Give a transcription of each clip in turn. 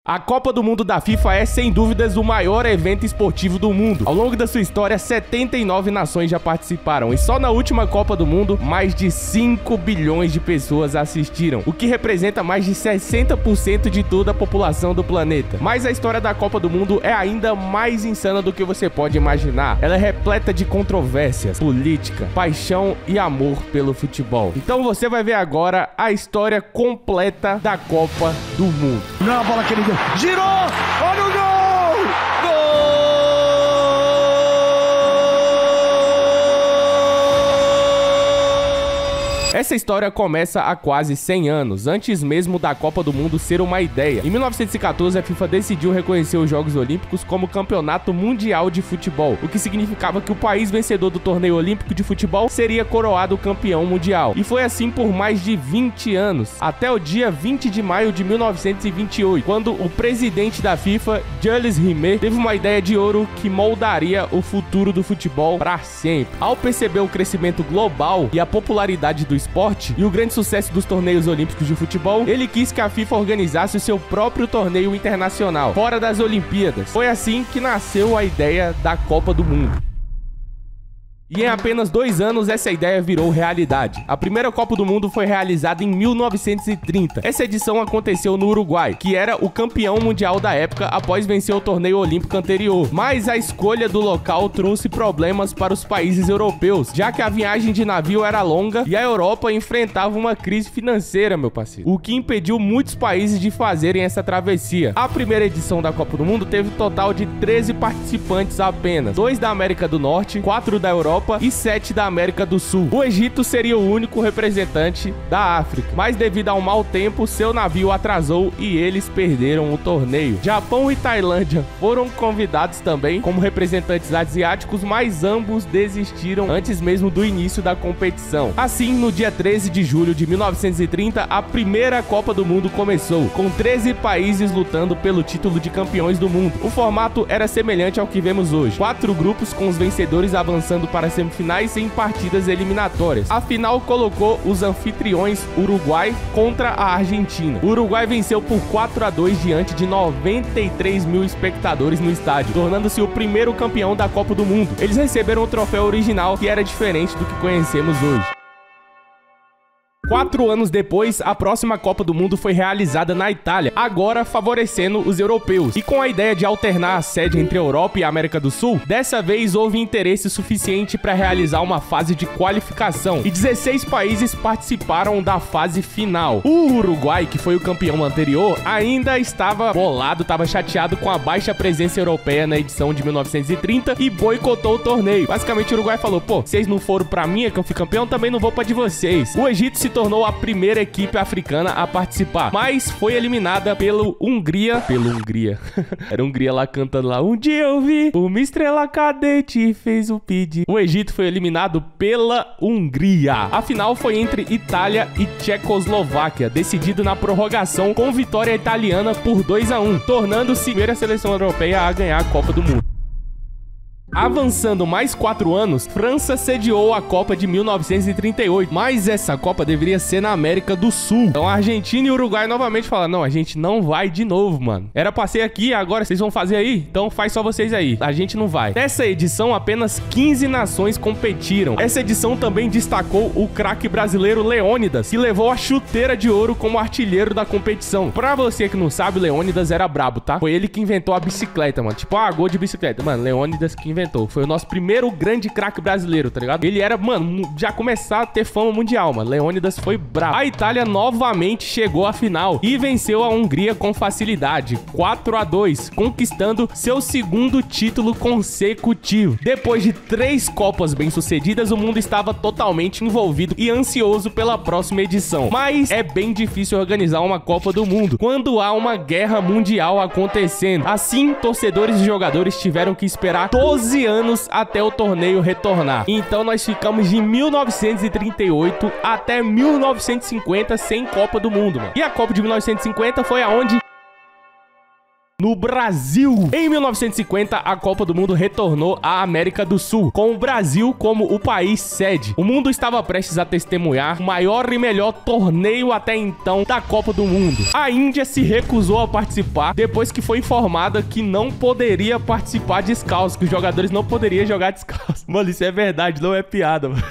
A Copa do Mundo da FIFA é, sem dúvidas, o maior evento esportivo do mundo. Ao longo da sua história, 79 nações já participaram. E só na última Copa do Mundo, mais de 5 bilhões de pessoas assistiram, o que representa mais de 60% de toda a população do planeta. Mas a história da Copa do Mundo é ainda mais insana do que você pode imaginar. Ela é repleta de controvérsias, política, paixão e amor pelo futebol. Então você vai ver agora a história completa da Copa do Mundo. Não é a bola que ele deu. Girou! Olha o gol! Essa história começa há quase 100 anos, antes mesmo da Copa do Mundo ser uma ideia. Em 1914, a FIFA decidiu reconhecer os Jogos Olímpicos como Campeonato Mundial de Futebol, o que significava que o país vencedor do torneio olímpico de futebol seria coroado campeão mundial. E foi assim por mais de 20 anos, até o dia 20 de maio de 1928, quando o presidente da FIFA, Jules Rimet, teve uma ideia de ouro que moldaria o futuro do futebol para sempre. Ao perceber o crescimento global e a popularidade do esporte e o grande sucesso dos torneios olímpicos de futebol, ele quis que a FIFA organizasse o seu próprio torneio internacional, fora das Olimpíadas. Foi assim que nasceu a ideia da Copa do Mundo. E em apenas 2 anos, essa ideia virou realidade. A primeira Copa do Mundo foi realizada em 1930. Essa edição aconteceu no Uruguai, que era o campeão mundial da época após vencer o torneio olímpico anterior. Mas a escolha do local trouxe problemas para os países europeus, já que a viagem de navio era longa e a Europa enfrentava uma crise financeira, meu parceiro, o que impediu muitos países de fazerem essa travessia. A primeira edição da Copa do Mundo teve um total de 13 participantes apenas, 2 da América do Norte, 4 da Europa e 7 da América do Sul. O Egito seria o único representante da África, mas devido ao mau tempo, seu navio atrasou e eles perderam o torneio. Japão e Tailândia foram convidados também como representantes asiáticos, mas ambos desistiram antes mesmo do início da competição. Assim, no dia 13 de julho de 1930, a primeira Copa do Mundo começou, com 13 países lutando pelo título de campeões do mundo. O formato era semelhante ao que vemos hoje: 4 grupos com os vencedores avançando para semifinais em partidas eliminatórias. A final colocou os anfitriões Uruguai contra a Argentina. O Uruguai venceu por 4-2 diante de 93 mil espectadores no estádio, tornando-se o primeiro campeão da Copa do Mundo. Eles receberam o troféu original, que era diferente do que conhecemos hoje. 4 anos depois, a próxima Copa do Mundo foi realizada na Itália, agora favorecendo os europeus. E com a ideia de alternar a sede entre a Europa e a América do Sul, dessa vez houve interesse suficiente para realizar uma fase de qualificação, e 16 países participaram da fase final. O Uruguai, que foi o campeão anterior, ainda estava bolado, estava chateado com a baixa presença europeia na edição de 1930 e boicotou o torneio. Basicamente, o Uruguai falou: pô, vocês não foram pra mim, é que eu fui campeão, também não vou pra de vocês. O Egito se tornou a primeira equipe africana a participar, mas foi eliminada pela Hungria. Era a Hungria lá cantando lá: um dia eu vi uma estrela cadente e fez o pedido. O Egito foi eliminado pela Hungria. A final foi entre Itália e Tchecoslováquia, decidido na prorrogação com vitória italiana por 2-1, tornando-se a primeira seleção europeia a ganhar a Copa do Mundo. Avançando mais 4 anos, França sediou a Copa de 1938, mas essa Copa deveria ser na América do Sul. Então a Argentina e o Uruguai novamente falaram: não, a gente não vai de novo, mano. Era pra ser aqui, agora vocês vão fazer aí? Então faz só vocês aí, a gente não vai. Nessa edição, apenas 15 nações competiram. Essa edição também destacou o craque brasileiro Leônidas, que levou a chuteira de ouro como artilheiro da competição. Pra você que não sabe, Leônidas era brabo, tá? Foi ele que inventou a bicicleta, mano. Tipo, gol de bicicleta. Mano, Leônidas que inventou. Foi o nosso primeiro grande craque brasileiro, tá ligado? Ele era, mano, já começar a ter fama mundial, mano. Leônidas foi brabo. A Itália novamente chegou à final e venceu a Hungria com facilidade, 4-2, conquistando seu segundo título consecutivo. Depois de 3 Copas bem-sucedidas, o mundo estava totalmente envolvido e ansioso pela próxima edição. Mas é bem difícil organizar uma Copa do Mundo quando há uma guerra mundial acontecendo. Assim, torcedores e jogadores tiveram que esperar 12 anos até o torneio retornar. Então nós ficamos de 1938 até 1950 sem Copa do Mundo, mano. E a Copa de 1950 foi aonde no Brasil. Em 1950, a Copa do Mundo retornou à América do Sul, com o Brasil como o país sede. O mundo estava prestes a testemunhar o maior e melhor torneio até então da Copa do Mundo. A Índia se recusou a participar depois que foi informada que não poderia participar descalço, que os jogadores não poderiam jogar descalço. Mano, isso é verdade, não é piada, mano.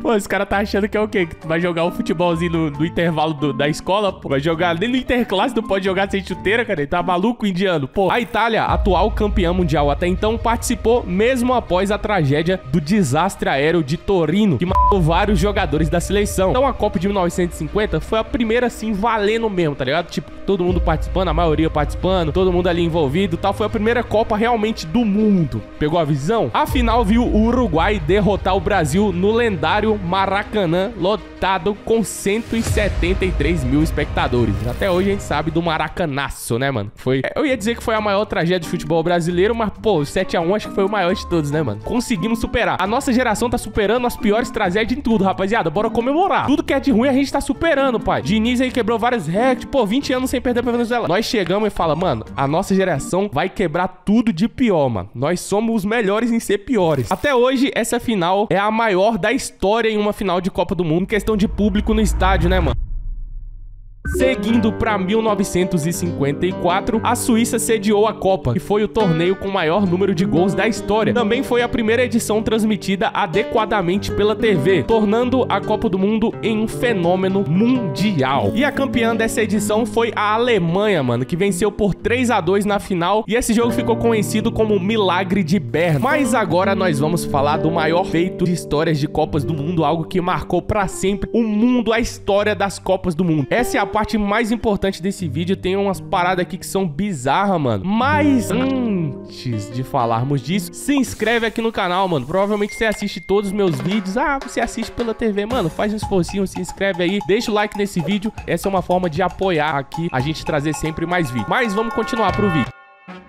Pô, esse cara tá achando que é o quê? Que tu vai jogar um futebolzinho no intervalo da escola, pô. Vai jogar nem no interclasse, não pode jogar sem chuteira, cara. Ele tá maluco, indiano? Pô, a Itália, atual campeã mundial até então, participou mesmo após a tragédia do desastre aéreo de Torino, que matou vários jogadores da seleção. Então a Copa de 1950 foi a primeira, assim, valendo mesmo, tá ligado? Tipo, todo mundo participando, a maioria participando, todo mundo ali envolvido e tal. Foi a primeira Copa realmente do mundo. Pegou a visão? A final viu o Uruguai derrotar o Brasil no lendário Maracanã, lotado com 173 mil espectadores. Até hoje a gente sabe do Maracanaço, né, mano? Eu ia dizer que foi a maior tragédia do futebol brasileiro, mas, pô, 7-1 acho que foi o maior de todos, né, mano? Conseguimos superar. A nossa geração tá superando as piores tragédias em tudo, rapaziada. Bora comemorar. Tudo que é de ruim a gente tá superando, pai. Diniz aí quebrou vários recordes, pô, 20 anos sem perder pra Venezuela. Nós chegamos e fala, mano, a nossa geração vai quebrar tudo de pior, mano. Nós somos os melhores em ser piores. Até hoje, essa final é a maior da história em uma final de Copa do Mundo, em questão de público no estádio, né, mano? Seguindo para 1954, a Suíça sediou a Copa, que foi o torneio com o maior número de gols da história. Também foi a primeira edição transmitida adequadamente pela TV, tornando a Copa do Mundo em um fenômeno mundial. E a campeã dessa edição foi a Alemanha, mano, que venceu por 3-2 na final, e esse jogo ficou conhecido como o Milagre de Berna. Mas agora nós vamos falar do maior feito de histórias de Copas do Mundo, algo que marcou para sempre o mundo, a história das Copas do Mundo. Essa é a parte mais importante desse vídeo. Tem umas paradas aqui que são bizarras, mano. Mas antes de falarmos disso, se inscreve aqui no canal, mano. Provavelmente você assiste todos os meus vídeos. Ah, você assiste pela TV, mano. Faz um esforcinho, se inscreve aí. Deixa o like nesse vídeo. Essa é uma forma de apoiar aqui a gente trazer sempre mais vídeos. Mas vamos continuar pro vídeo,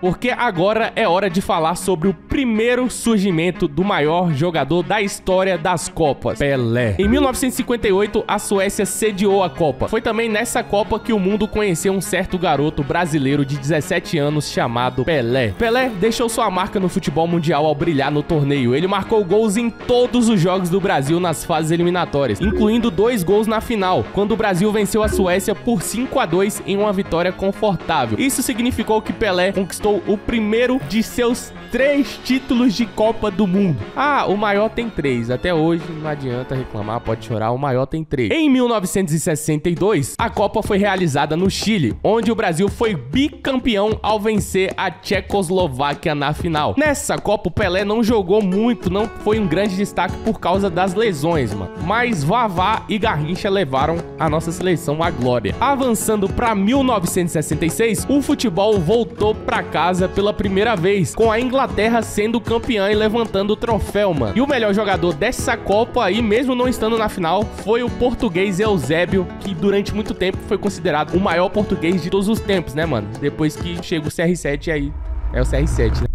porque agora é hora de falar sobre o primeiro surgimento do maior jogador da história das Copas, Pelé. Em 1958, a Suécia sediou a Copa. Foi também nessa Copa que o mundo conheceu um certo garoto brasileiro de 17 anos chamado Pelé. Pelé deixou sua marca no futebol mundial ao brilhar no torneio. Ele marcou gols em todos os jogos do Brasil nas fases eliminatórias, incluindo 2 gols na final, quando o Brasil venceu a Suécia por 5-2 em uma vitória confortável. Isso significou que Pelé conquistou o primeiro de seus 3 títulos de Copa do Mundo. Ah, o maior tem 3. Até hoje não adianta reclamar, pode chorar, o maior tem 3. Em 1962, a Copa foi realizada no Chile, onde o Brasil foi bicampeão ao vencer a Tchecoslováquia na final. Nessa Copa, o Pelé não jogou muito, não foi um grande destaque por causa das lesões, mano. Mas Vavá e Garrincha levaram a nossa seleção à glória. Avançando para 1966, o futebol voltou para casa pela primeira vez, com a Inglaterra sendo campeã e levantando o troféu, mano. E o melhor jogador dessa Copa aí, mesmo não estando na final, foi o português Eusébio, que durante muito tempo foi considerado o maior português de todos os tempos, né, mano? Depois que chega o CR7 aí, é o CR7, né?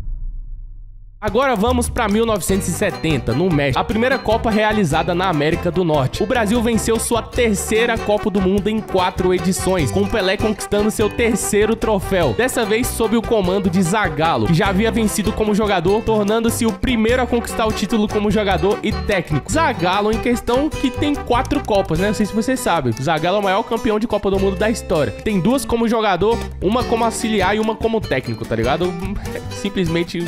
Agora vamos para 1970, no México, a primeira Copa realizada na América do Norte. O Brasil venceu sua terceira Copa do Mundo em 4 edições, com Pelé conquistando seu terceiro troféu, dessa vez sob o comando de Zagallo, que já havia vencido como jogador, tornando-se o primeiro a conquistar o título como jogador e técnico. Zagallo, em questão, que tem 4 Copas, né? Não sei se vocês sabem. Zagallo é o maior campeão de Copa do Mundo da história. Tem 2 como jogador, uma como auxiliar e uma como técnico, tá ligado? Simplesmente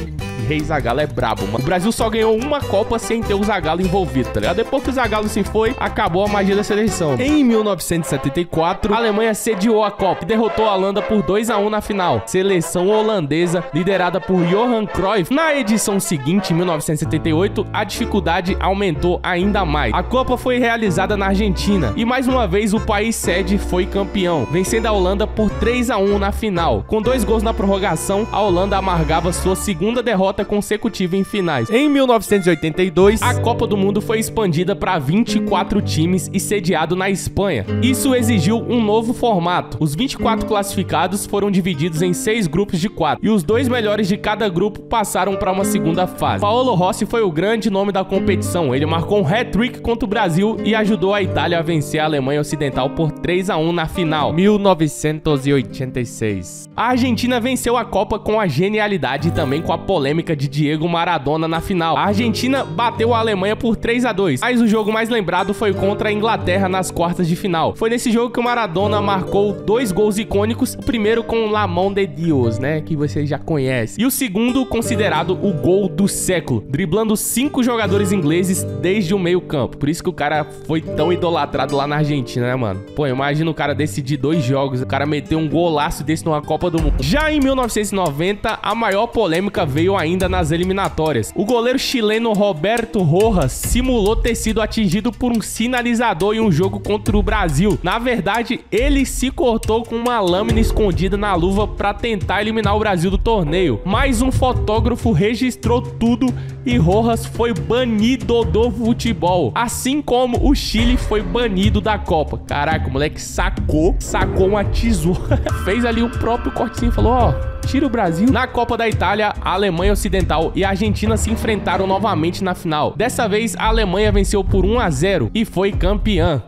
Rei Zagallo é brabo, mano. O Brasil só ganhou uma Copa sem ter o Zagallo envolvido, tá ligado? Depois que o Zagallo se foi, acabou a magia da seleção. Em 1974, a Alemanha sediou a Copa e derrotou a Holanda por 2-1 na final. Seleção holandesa, liderada por Johan Cruyff. Na edição seguinte, em 1978, a dificuldade aumentou ainda mais. A Copa foi realizada na Argentina e mais uma vez o país sede foi campeão, vencendo a Holanda por 3-1 na final. Com 2 gols na prorrogação, a Holanda amargava sua segunda derrota derrota consecutiva em finais. Em 1982, a Copa do Mundo foi expandida para 24 times e sediado na Espanha. Isso exigiu um novo formato. Os 24 classificados foram divididos em 6 grupos de 4 e os 2 melhores de cada grupo passaram para uma segunda fase. Paolo Rossi foi o grande nome da competição. Ele marcou um hat-trick contra o Brasil e ajudou a Itália a vencer a Alemanha Ocidental por 3-1 na final. 1986. A Argentina venceu a Copa com a genialidade e também com a polêmica de Diego Maradona na final. A Argentina bateu a Alemanha por 3-2, mas o jogo mais lembrado foi contra a Inglaterra nas quartas de final. Foi nesse jogo que o Maradona marcou 2 gols icônicos, o primeiro com La Mão de Dios, né, que vocês já conhecem, e o segundo considerado o gol do século, driblando 5 jogadores ingleses desde o meio campo. Por isso que o cara foi tão idolatrado lá na Argentina, né, mano? Pô, imagina o cara decidir 2 jogos, o cara meteu um golaço desse numa Copa do Mundo. Já em 1990, a maior polêmica veio ainda nas eliminatórias. O goleiro chileno Roberto Rojas simulou ter sido atingido por um sinalizador em um jogo contra o Brasil. Na verdade, ele se cortou com uma lâmina escondida na luva para tentar eliminar o Brasil do torneio. Mas um fotógrafo registrou tudo e Rojas foi banido do futebol. Assim como o Chile foi banido da Copa. Caraca, o moleque sacou uma tesoura. Fez ali o próprio cortezinho e falou, ó, tira o Brasil. Na Copa da Itália, a Alemanha Ocidental e a Argentina se enfrentaram novamente na final. Dessa vez, a Alemanha venceu por 1-0 e foi campeã.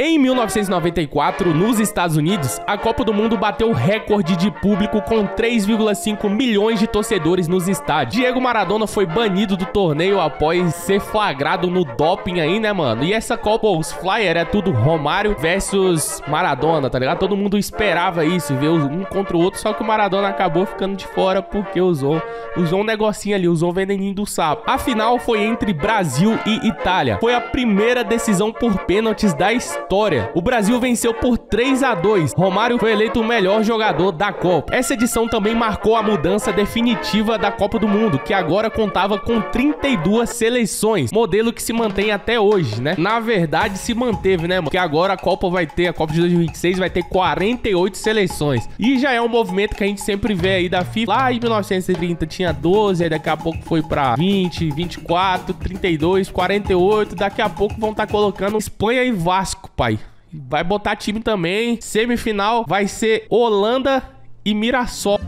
Em 1994, nos Estados Unidos, a Copa do Mundo bateu recorde de público com 3,5 milhões de torcedores nos estádios. Diego Maradona foi banido do torneio após ser flagrado no doping aí, né, mano? E essa Copa, os flyers é tudo Romário versus Maradona, tá ligado? Todo mundo esperava isso, ver um contra o outro, só que o Maradona acabou ficando de fora porque usou um negocinho ali, usou o veneninho do sapo. A final foi entre Brasil e Itália. Foi a primeira decisão por pênaltis da história. O Brasil venceu por 3-2. Romário foi eleito o melhor jogador da Copa. Essa edição também marcou a mudança definitiva da Copa do Mundo, que agora contava com 32 seleções, modelo que se mantém até hoje, né? Na verdade, se manteve, né, mano? Que agora a Copa de 2026 vai ter 48 seleções. E já é um movimento que a gente sempre vê aí da FIFA. Lá em 1930 tinha 12, aí daqui a pouco foi pra 20, 24, 32, 48. Daqui a pouco vão estar colocando Espanha e Vasco, pai. Vai botar time também. Semifinal vai ser Holanda e Mirassol.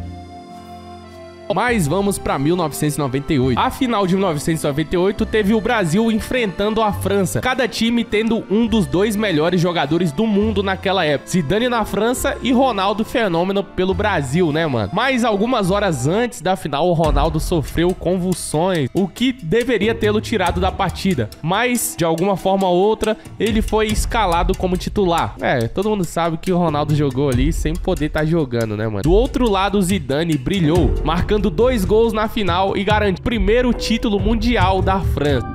Mas vamos para 1998. A final de 1998 teve o Brasil enfrentando a França, cada time tendo um dos 2 melhores jogadores do mundo naquela época. Zidane na França e Ronaldo Fenômeno pelo Brasil, né, mano? Mas algumas horas antes da final, o Ronaldo sofreu convulsões, o que deveria tê-lo tirado da partida. Mas, de alguma forma ou outra, ele foi escalado como titular. Todo mundo sabe que o Ronaldo jogou ali sem poder estar jogando, né, mano? Do outro lado, o Zidane brilhou, marcando 2 gols na final e garantiu o primeiro título mundial da França.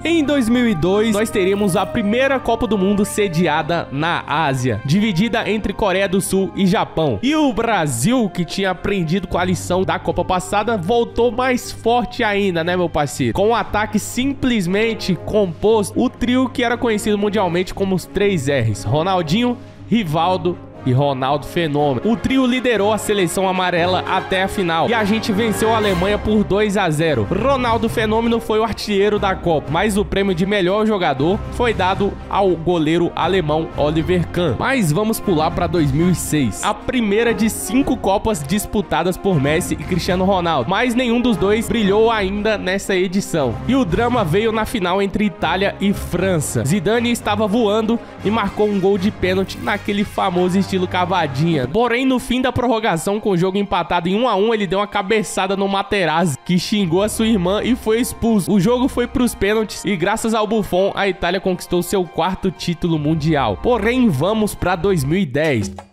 Em 2002, nós teríamos a primeira Copa do Mundo sediada na Ásia, dividida entre Coreia do Sul e Japão. E o Brasil, que tinha aprendido com a lição da Copa passada, voltou mais forte ainda, né, meu parceiro? Com um ataque simplesmente composto, o trio que era conhecido mundialmente como os 3 R's: Ronaldinho, Rivaldo e Ronaldo Fenômeno. O trio liderou a seleção amarela até a final e a gente venceu a Alemanha por 2-0. Ronaldo Fenômeno foi o artilheiro da Copa, mas o prêmio de melhor jogador foi dado ao goleiro alemão Oliver Kahn. Mas vamos pular para 2006, a primeira de 5 Copas disputadas por Messi e Cristiano Ronaldo, mas nenhum dos dois brilhou ainda nessa edição. E o drama veio na final entre Itália e França. Zidane estava voando e marcou um gol de pênalti naquele famoso estilo cavadinha. Porém, no fim da prorrogação, com o jogo empatado em 1-1, ele deu uma cabeçada no Materazzi, que xingou a sua irmã e foi expulso. O jogo foi pros pênaltis e, graças ao Buffon, a Itália conquistou seu 4º título mundial. Porém, vamos para 2010.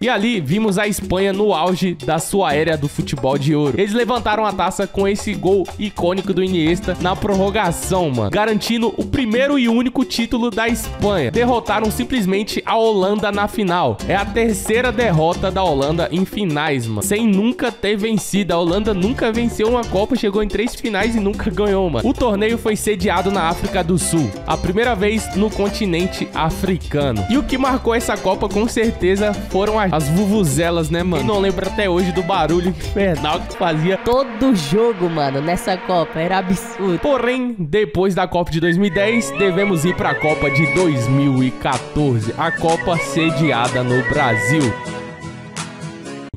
E ali vimos a Espanha no auge da sua era do futebol de ouro. Eles levantaram a taça com esse gol icônico do Iniesta na prorrogação, mano, garantindo o primeiro e único título da Espanha. Derrotaram simplesmente a Holanda na final. É a 3ª derrota da Holanda em finais, mano, sem nunca ter vencido. A Holanda nunca venceu uma Copa, chegou em 3 finais e nunca ganhou, mano. O torneio foi sediado na África do Sul, a primeira vez no continente africano. E o que marcou essa Copa, com certeza, foram as As vuvuzelas, né, mano? Quem não lembra até hoje do barulho infernal que fazia Todo jogo, mano, nessa Copa. Era absurdo. Porém, depois da Copa de 2010, devemos ir para a Copa de 2014, a Copa sediada no Brasil.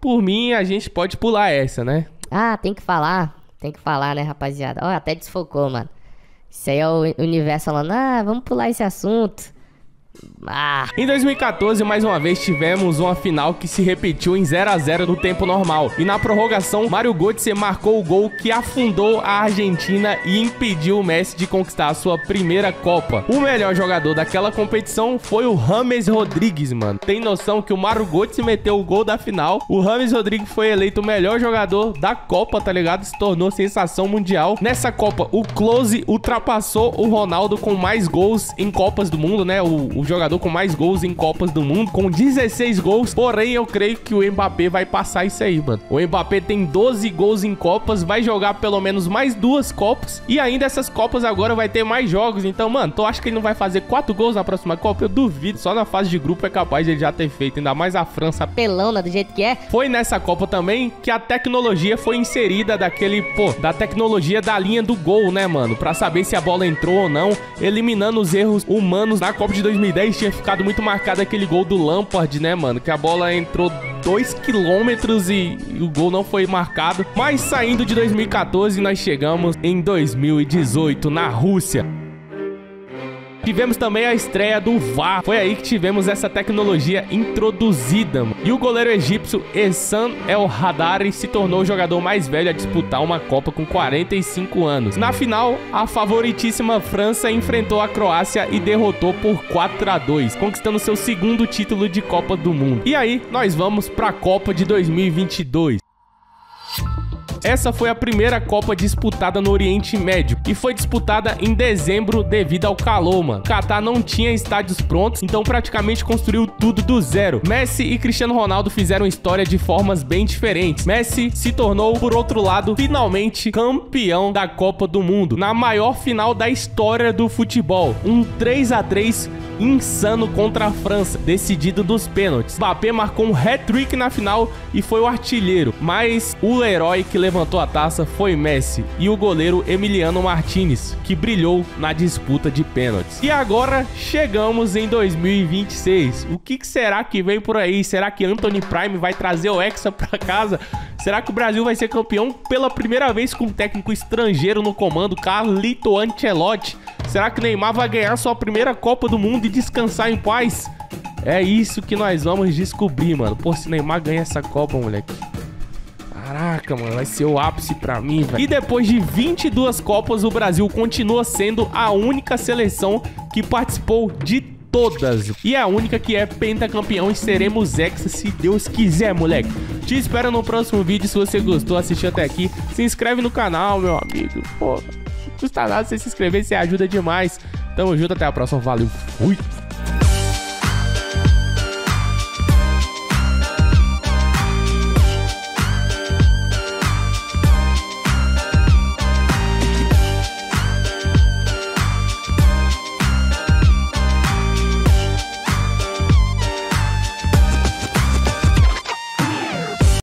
Por mim, a gente pode pular essa, né? Ah, tem que falar, né, rapaziada? Ó, até desfocou, mano. Isso aí é o universo falando, vamos pular esse assunto. Em 2014, mais uma vez, tivemos uma final que se repetiu em 0 a 0 no tempo normal. E na prorrogação, Mário Götze marcou o gol que afundou a Argentina e impediu o Messi de conquistar a sua primeira Copa. O melhor jogador daquela competição foi o James Rodrigues, mano. Tem noção que o Mário Götze meteu o gol da final? O James Rodrigues foi eleito o melhor jogador da Copa, tá ligado? Se tornou sensação mundial. Nessa Copa, o Klose ultrapassou o Ronaldo com mais gols em Copas do Mundo, né? O jogador com mais gols em Copas do Mundo, com 16 gols. Porém, eu creio que o Mbappé vai passar isso aí, mano. O Mbappé tem 12 gols em Copas, vai jogar pelo menos mais 2 Copas. E ainda essas Copas agora vai ter mais jogos. Então, mano, tu acha que ele não vai fazer 4 gols na próxima Copa? Eu duvido. Só na fase de grupo é capaz de ele já ter feito. Ainda mais a França. Pelona do jeito que é. Foi nessa Copa também que a tecnologia foi inserida da tecnologia da linha do gol, né, mano? Pra saber se a bola entrou ou não, eliminando os erros humanos. Na Copa de 2010 tinha ficado muito marcado aquele gol do Lampard, né, mano? Que a bola entrou 2 quilômetros e o gol não foi marcado. Mas saindo de 2014, nós chegamos em 2018, na Rússia. Tivemos também a estreia do VAR. Foi aí que tivemos essa tecnologia introduzida, mano. E o goleiro egípcio Ehsan El Hadary se tornou o jogador mais velho a disputar uma Copa com 45 anos. Na final, a favoritíssima França enfrentou a Croácia e derrotou por 4 a 2, conquistando seu segundo título de Copa do Mundo. E aí, nós vamos para a Copa de 2022. Essa foi a primeira Copa disputada no Oriente Médio e foi disputada em dezembro devido ao calor, mano. Catar não tinha estádios prontos, então praticamente construiu tudo do zero. Messi e Cristiano Ronaldo fizeram história de formas bem diferentes. Messi se tornou, por outro lado, finalmente campeão da Copa do Mundo, na maior final da história do futebol. Um 3 a 3 insano contra a França, decidido nos pênaltis. Mbappé marcou um hat-trick na final e foi o artilheiro, mas o herói que levantou a taça foi Messi e o goleiro Emiliano Martinez, que brilhou na disputa de pênaltis. E agora chegamos em 2026. O que será que vem por aí? Será que Anthony Prime vai trazer o Hexa pra casa? Será que o Brasil vai ser campeão pela primeira vez com um técnico estrangeiro no comando, Carlito Ancelotti? Será que Neymar vai ganhar sua primeira Copa do Mundo e descansar em paz? É isso que nós vamos descobrir, mano. Pô, se Neymar ganha essa Copa, moleque. Caraca, mano, vai ser o ápice pra mim, velho. E depois de 22 Copas, o Brasil continua sendo a única seleção que participou de todas. E é a única que é pentacampeão e seremos hexa se Deus quiser, moleque. Te espero no próximo vídeo. Se você gostou, assistiu até aqui, se inscreve no canal, meu amigo. Pô, não custa nada você se inscrever, você ajuda demais. Tamo junto, até a próxima. Valeu, fui!